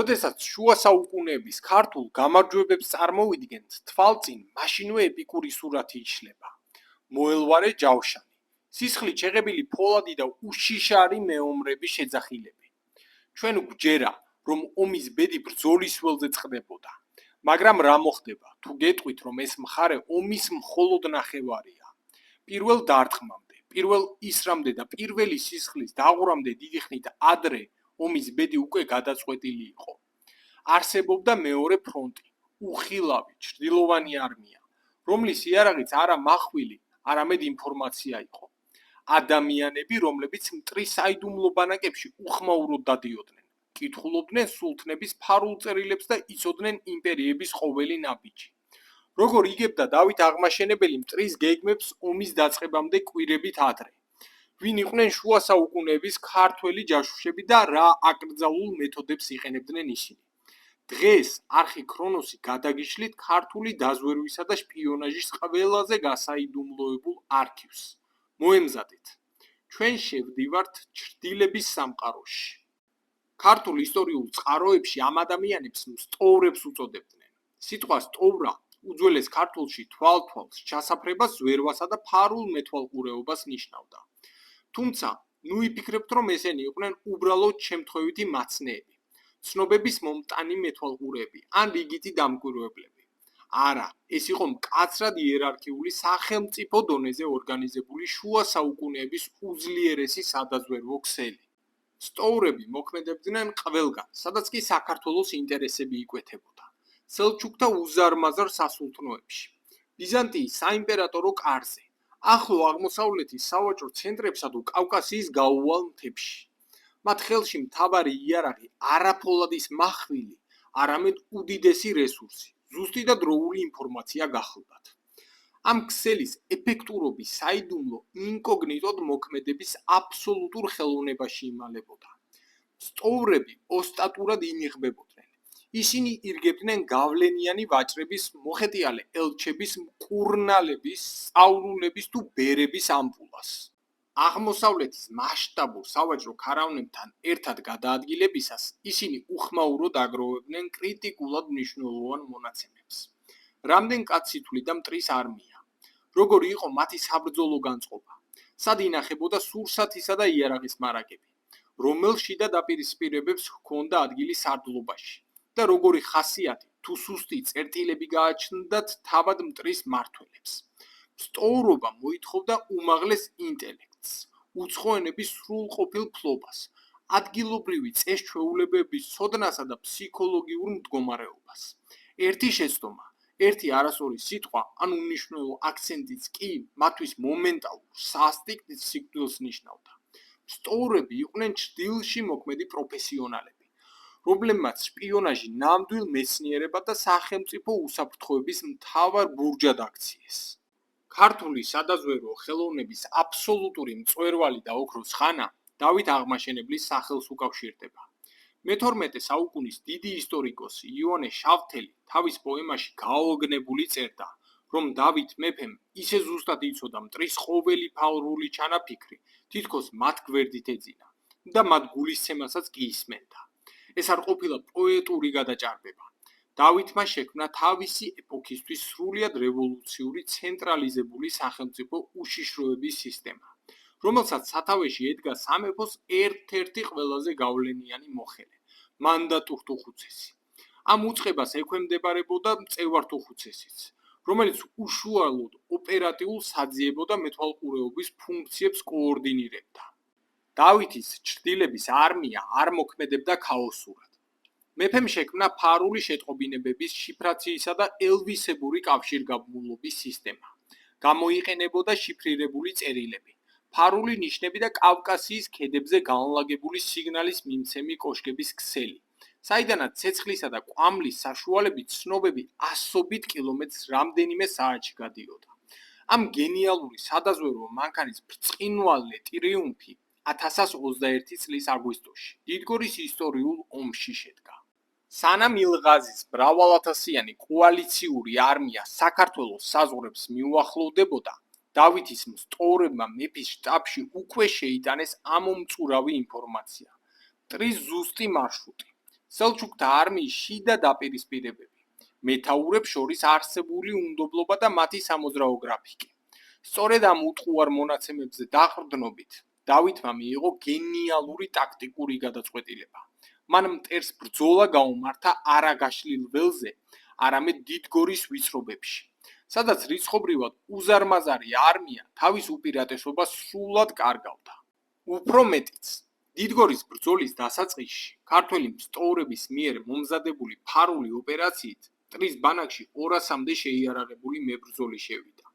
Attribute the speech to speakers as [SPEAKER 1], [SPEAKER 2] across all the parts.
[SPEAKER 1] როდესაც შუა საუკუნეების ქართულ გამარჯვებებს წარმოვიდგენთ, თვალწინ მაშინვე ეპიკური სურათი იშლება. მოელვარე ჯავშანი, სისხლით შეღებილი ფოლადი და უშიშარი მეომრები შეძახილები. ჩვენ გვჯერა, რომ ომის ბედი ბრძოლის ველზე წყდებოდა. მაგრამ რა მოხდება, თუ გეტყვით, რომ ეს მხარე ომის მხოლოდ ნახევარია? პირველ დარტყმამდე, პირველ ისრამდე და პირველი სისხლის დაღვრამდე დიდი ხნით ადრე ომის ბედი უკვე გადაწყვეტილი იყო. არსებობდა მეორე ფრონტი, უხილავი, ჩრდილოვანი არმია, რომლის იარაღიც არა მახვილი, არამედ ინფორმაცია იყო. ადამიანები, რომლებიც მტრის საიდუმლო ბანაკებში უხმაუროდ დადიოდნენ, კითხულობდნენ სულთნების ფარულ წერილებს და იცოდნენ იმპერიების ყოველი ნაბიჯი. როგორ იგებდა დავით აღმაშენებელი მტრის გეგმებს ომის დაწყებამდე კვირებით ადრე? ვინ იყვნენ შუა საუკუნეების ქართველი ჯაშუშები და რა აკრძალულ მეთოდებს იყენებდნენ ისინი? დღეს არხი ქრონოსი გადაგიშლით ქართული დაზვერვისა და შპიონაჟის ყველაზე გასაიდუმლოებულ არქივს. მოემზადეთ. ჩვენ შევდივართ ჩრდილების სამყაროში. ქართულ ისტორიულ წყაროებში ამ ადამიანებს მსტოვრებს უწოდებდნენ. სიტყვა სტოვრა უძველეს ქართულში თვალთვალს, ჩასაფრებას, ზვერვასა და ფარულ მეთვალყურეობას ნიშნავდა. თუმცა, ნუ იფიქრებთ, რომ ესენი იყვნენ უბრალოდ შემთხვევითი მაცნეები, ცნობების მომტანი მეთვალყურეები ან რიგითი დამკვირვებლები. არა, ეს იყო მკაცრად იერარქიული სახელმწიფო დონეზე ორგანიზებული შუა საუკუნეების უძლიერესი სადაზვერვო ქსელი. სტოვრები მოქმედებდნენ ყველგან, სადაც კი საქართველოს ინტერესები იკვეთებოდა. სელჩუკთა უზარმაზარ სასულთნოებში, ბიზანტიის საიმპერატორო კარზე, ახლო აღმოსავლეთის სავაჭრო ცენტრებსა თუ კავკასიის გაუვალ მთებში. მათ ხელში მთავარი იარაღი არა ფოლადის მახვილი, არამედ უდიდესი რესურსი, ზუსტი და დროული ინფორმაცია გახლდათ. ამ ქსელის ეფექტურობის საიდუმლო ინკოგნიტოდ მოქმედების აბსოლუტურ ხელოვნებაში იმალებოდა. სტოვრები ოსტატურად ინიღბებოდნენ. ისინი ირგებდნენ გავლენიანი ვაჭრების, მოხეტიალე ელჩების, მკურნალების, სწავლულების თუ ბერების ამპულას. აღმოსავლეთის მასშტაბურ სავაჭრო ქარავნებთან ერთად გადაადგილებისას ისინი უხმაუროდ აგროვებდნენ კრიტიკულად მნიშვნელოვან მონაცემებს. რამდენ კაცი თვლიდა მტრის არმია? როგორი იყო მათი საბრძოლო განწყობა? სად ინახებოდა სურსათისა და იარაღის მარაგები? რომელ შიდა დაპირისპირებებს ჰქონდა ადგილი სარდლობაში? და როგორი ხასიათი თუ სუსტი წერტილები გააჩნდათ თავად მტრის მმართველებს? სტოვრობა მოითხოვდა უმაღლეს ინტელექტს, უცხოენების სრულყოფილ ფლობას, ადგილობრივი წეს-ჩვეულებების ცოდნასა და ფსიქოლოგიურ მდგომარეობას. ერთი შეცდომა, ერთი არასწორი სიტყვა ან უნიშნელო აქცენტიც კი მათთვის მომენტალურ, სასტიკ სიკვდილს ნიშნავდა. სტოვრები იყვნენ ჩრდილში მოქმედი პროფესიონალები, რომლებმაც შპიონაჟი ნამდვილ მეცნიერებად და სახელმწიფო უსაფრთხოების მთავარ ბურჯად აქციეს. ქართული სადაზვერვო ხელოვნების აბსოლუტური მწვერვალი და ოქროს ხანა დავით აღმაშენებლის სახელს უკავშირდება. მე-12 საუკუნის დიდი ისტორიკოსი იონე შავთელი თავის პოემაში გაოგნებული წერდა, რომ დავით მეფემ ისე ზუსტად იცოდა მტრის ყოველი ფარული ჩანაფიქრი, თითქოს მათ გვერდით ეძინა და მათ გულისცემასაც კი ისმენდა. ეს არ ყოფილა პოეტური გადაჭარბება. დავითმა შექმნა თავისი ეპოქისთვის სრულიად რევოლუციური ცენტრალიზებული სახელმწიფო უშიშროების სისტემა, რომელსაც სათავეში ედგა სამეფოს ერთ-ერთი ყველაზე გავლენიანი მოხელე, მანდატურთუხუცესი. ამ უწყებას ექვემდებარებოდა მწევართუხუცესიც, რომელიც უშუალოდ ოპერატიულ საძიებო და მეთვალყურეობის ფუნქციებს კოორდინირებდა. დავითის ჩრდილების არმია არ მოქმედებდა ქაოსურად. მეფემ შექმნა ფარული შეტყობინებების, შიფრაციისა და ელვისებური კავშირგაბმულობის სისტემა. გამოიყენებოდა შიფრირებული წერილები, ფარული ნიშნები და კავკასიის ქედებზე განლაგებული სიგნალის მიმცემი კოშკების ქსელი, საიდანაც ცეცხლისა და კვამლის საშუალებით ცნობები ასობით კილომეტრს რამდენიმე საათში გადიოდა. ამ გენიალური სადაზვერვო მანქანის ბრწყინვალე ტრიუმფი 1021 წლის აგვისტოში დიდგორის ისტორიულ ომში შედგა. სანამ ილღაზის მრავალათასიანი კოალიციური არმია საქართველოს საზღვრებს მიუახლოვდებოდა, დავითის მსტოვრებმა მეფის შტაბში უკვე შეიტანეს ამომწურავი ინფორმაცია. მტრის ზუსტი მარშრუტი, სელჩუკთა არმიის შიდა დაპირისპირებები, მეთაურებს შორის არსებული უნდობლობა და მათი სამოძრაო გრაფიკი. სწორედ ამ უტყუარ მონაცემებზე დაყრდნობით დავითმა მიიღო გენიალური ტაქტიკური გადაწყვეტილება. მან მტერს ბრძოლა გაუმართა არა გაშლილ ველზე, არამედ დიდგორის ვიწრობებში, სადაც რიცხობრივად უზარმაზარი არმია თავის უპირატესობას სრულად კარგავდა. უფრო მეტიც, დიდგორის ბრძოლის დასაწყისში ქართველი მსტოვრების მიერ მომზადებული ფარული ოპერაციით მტრის ბანაკში 200-მდე შეიარაღებული მებრძოლი შევიდა,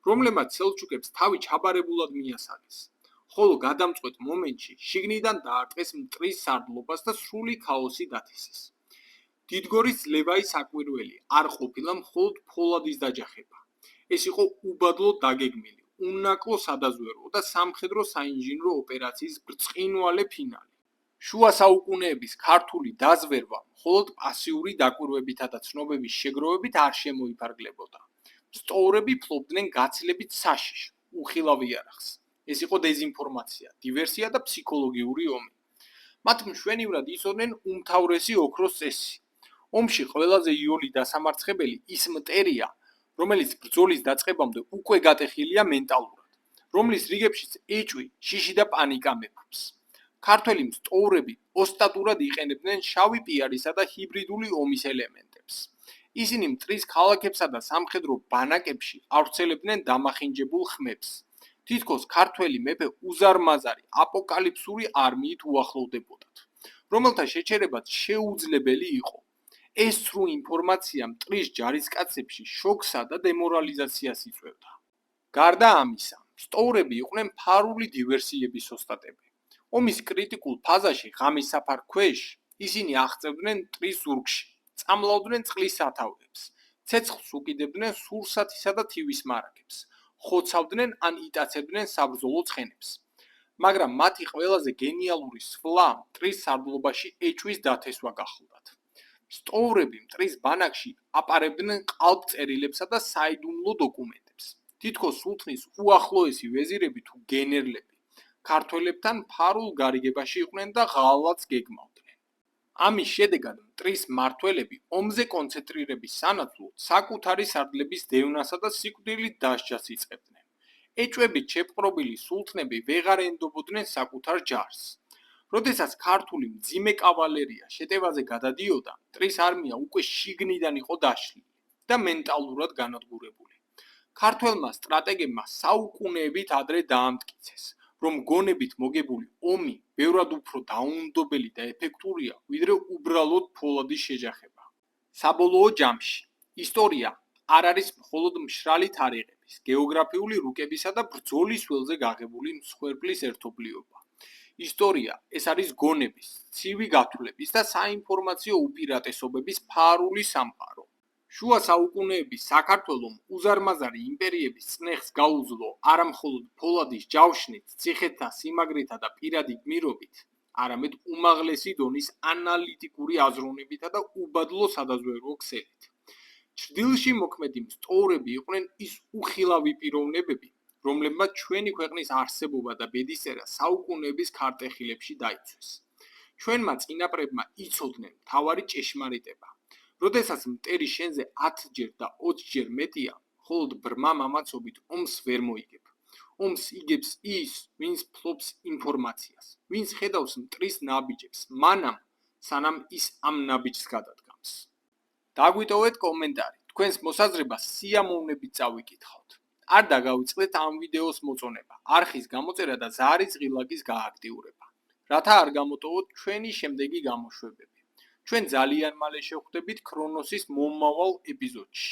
[SPEAKER 1] რომლებმაც სელჩუკებს თავი ჩაბარებულად მიასალეს, ხოლო გადამწყვეტ მომენტში შიგნიდან დაარტყეს მტრის სარდლობას და სრული ქაოსი დათესეს. დიდგორის ძლევայի საკვირველი არ ყოფილა მხოლოდ ფოლადის დაჯახება. ეს იყო უბადლოდ დაგეგმილი, უნაკლო სადაზვერვო და სამხედრო საინჟინრო ოპერაციის ბრწყინვალე ფინალი. შუა საუკუნეების ქართული დაზვერვა მხოლოდ პასიური დაკვირვებითა და ცნობების შეგროვებით არ შემოიფარგლებოდა. მსტოვრები ფლობდნენ გაცილებით საშიშ, უხილავ იარაღს. ეს იყო დეზინფორმაცია, დივერსია და ფსიქოლოგიური ომი. მათ მშვენივრად იცოდნენ უმთავრესი ოქროს წესი. ომში ყველაზე იოლი დასამარცხებელი ის მტერია, რომელიც ბრძოლის დაწყებამდე უკვე გატეხილია მენტალურად, რომლის რიგებშიც ეჭვი, შიში და პანიკა მეფობს. ქართველი მსტოვრები ოსტატურად იყენებდნენ შავი პიარისა და ჰიბრიდული ომის ელემენტებს. ისინი მტრის ქალაქებსა და სამხედრო ბანაკებში ავრცელებდნენ დამახინჯებულ ხმებს. თითქოს ქართველი მეფე უზარმაზარი აპოკალიფსური არმიით უახლოვდებოდათ, რომელთა შეჩერებაც შეუძლებელი იყო. ეს სრულ ინფორმაცია მტრის ჯარისკაცებში შოქსა და დემორალიზაციას იწვევდა. გარდა ამისა, მსტოვრები იყვნენ ფარული დივერსიების ოსტატები. ომის კრიტიკულ ფაზაში ღამის საფარ ქვეშ ისინი აღწევდნენ მტრის ზურგში, წამლავდნენ წყლის სათავეებს, ცეცხლს უკიდებდნენ სურსათისა და თივის მარაგებს, ხოცავდნენ ან იტაცებდნენ საბრძოლო ცხენებს. მაგრამ მათი ყველაზე გენიალური სვლა მტრის სარდლობაში ეჭვის დათესვა გახლდათ. მსტოვრები მტრის ბანაკში აპარებდნენ ყალბწერილებსა და საიდუმლო დოკუმენტებს. თითქოს სულთნის უახლოესი ვეზირები თუ გენერლები ქართველებთან ფარულ გარიგებაში იყვნენ და ღალატს გეგმავდნენ. ამის შედეგად მტრის მმართველები ომზე კონცენტრირების სანაცვლოდ საკუთარი სარდლების დევნასა და სიკვდილით დასჯას იწყებდნენ. ეჭვებით შეპყრობილი სულთნები ვეღარ ენდობოდნენ საკუთარ ჯარს. როდესაც ქართული მძიმე კავალერია შეტევაზე გადადიოდა, მტრის არმია უკვე შიგნიდან იყო დაშლილი და მენტალურად განადგურებული. ქართველმა სტრატეგებმა საუკუნეებით ადრე დაამტკიცეს, რომ გონებით მოგებული ომი ბევრად უფრო დაუნდობელი და ეფექტურია, ვიდრე უბრალოდ ფოლადის შეჯახება. საბოლოო ჯამში, ისტორია არ არის მხოლოდ მშრალი თარიღების, გეოგრაფიული რუკებისა და ბრძოლის ველზე გაღებული მსხვერპლის ერთობლიობა. ისტორია ეს არის გონების, ცივი გათვლების და საინფორმაციო უპირატესობების ფარული სამყარო. შუა საუკუნეების საქართველომ უზარმაზარი იმპერიების წნეხს გაუძლო არა მხოლოდ ფოლადის ჯავშნით, ციხეთა სიმაგრითა და პირადი გმირობით, არამედ უმაღლესი დონის ანალიტიკური აზროვნებითა და უბადლო სადაზვერვო ქსელით. ჩრდილში მოქმედი მსტოვრები იყვნენ ის უხილავი პიროვნებები, რომლებმაც ჩვენი ქვეყნის არსებობა და ბედისწერა საუკუნეების ქარტეხილებში დაიცვეს. ჩვენმა წინაპრებმა იცოდნენ მთავარი ჭეშმარიტება. როდესაც მტერი შენზე 10-ჯერ და 20-ჯერ მეტია, მხოლოდ ბრმა მამაცობით ომს ვერ მოიგებ. ომს იგებს ის, ვინც ფლობს ინფორმაციას, ვინც ხედავს მტრის ნაბიჯებს, მანამ, სანამ ის ამ ნაბიჯს გადადგამს. დაგვიტოვეთ კომენტარი, თქვენს მოსაზრებას სიამოვნებით წავიკითხავთ. არ დაგავიწყდეთ ამ ვიდეოს მოწონება, არხის გამოწერა და ზარის ღილაკის გააქტიურება, რათა არ გამოტოვოთ ჩვენი შემდეგი გამოშვებები. ჩვენ ძალიან მალე შევხვდებით ქრონოსის მომავალ ეპიზოდში.